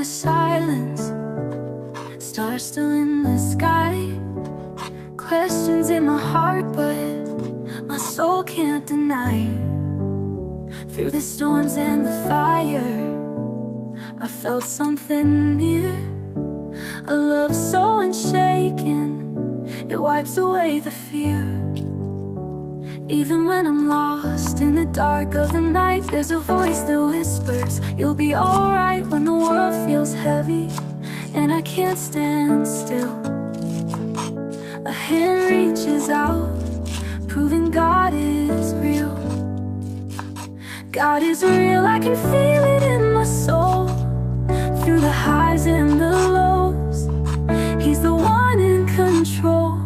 my silence, stars still in the sky. Questions in my heart, but my soul can't deny. Through the storms and the fire, I felt something near. A love so unshaken, it wipes away the fear. Even when I'm lost in the dark of the night, there's a voice that whispers, you'll be alright. When the world feels heavy and I can't stand still, a hand reaches out, proving God is real. God is real, I can feel it in my soul. Through the highs and the lows, He's the one in control.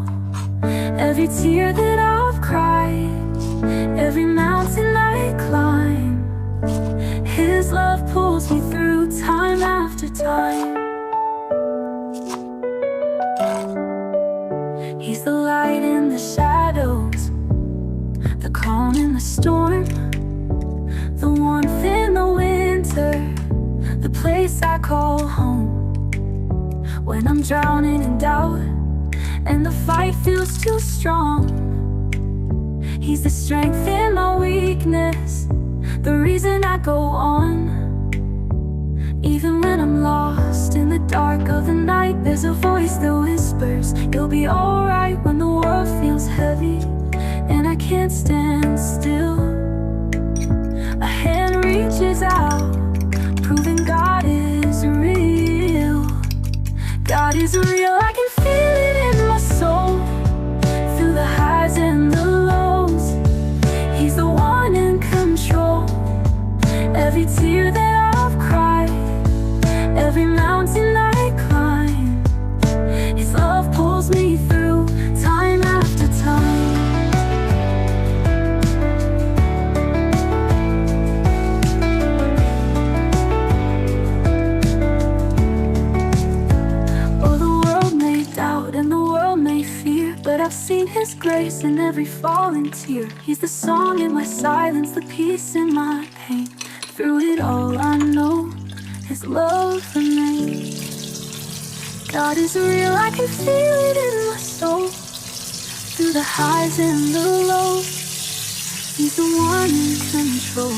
Every tear that I've cried, every mountain I climb, His love pulls me through time after time. He's the light in the shadows, the calm in the storm, the warmth in the winter, the place I call home. When I'm drowning in doubt and the fight feels too strong, He's the strength in my weakness, the reason I go on. Even when I'm lost in the dark of the night, there's a voice that whispers, you'll be alright. When the world feels heavy and I can't stand still, a hand reaches out, proving God is real. God is real, I can feel it in my soul. Through the highs and the lows, He's the one in control. Every tear that I've cried, every mountain I climb, His love pulls me through time after time. Oh, the world may doubt and the world may fear, but I've seen His grace in every fallen tear. He's the song in my silence, the peace in my pain. Through it all I know His love remains. God is real, I can feel it in my soul. Through the highs and the lows, He's the one in control.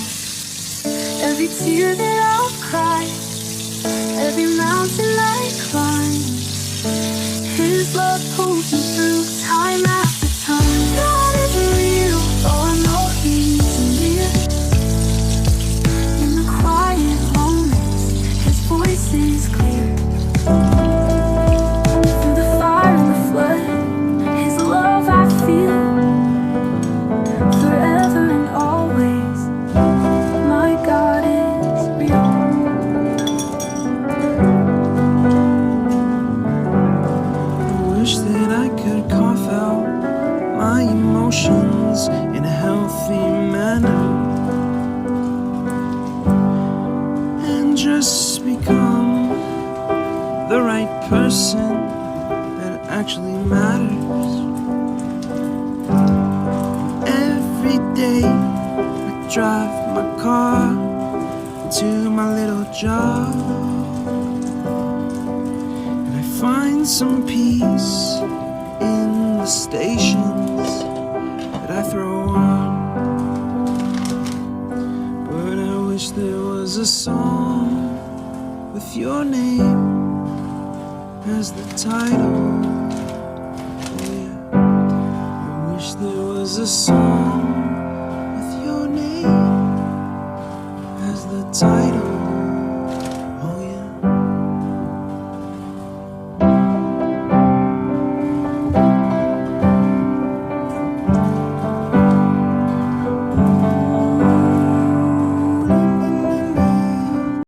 Every tear that I'll cry, every mountain I climb, His love pulls me through time after time. God is real, oh I know He's near. In the quiet moments, His voice is clear. Through the fire and the flood, His love I feel. Forever and always, my God is real. I wish that I could cough out my emotions in a healthy manner and just become the right person that actually matters. Every day I drive my car to my little job, and I find some peace in the stations that I throw on. But I wish there was a song with your name as the title. Oh yeah. I wish there was a song with your name as the title. Oh yeah.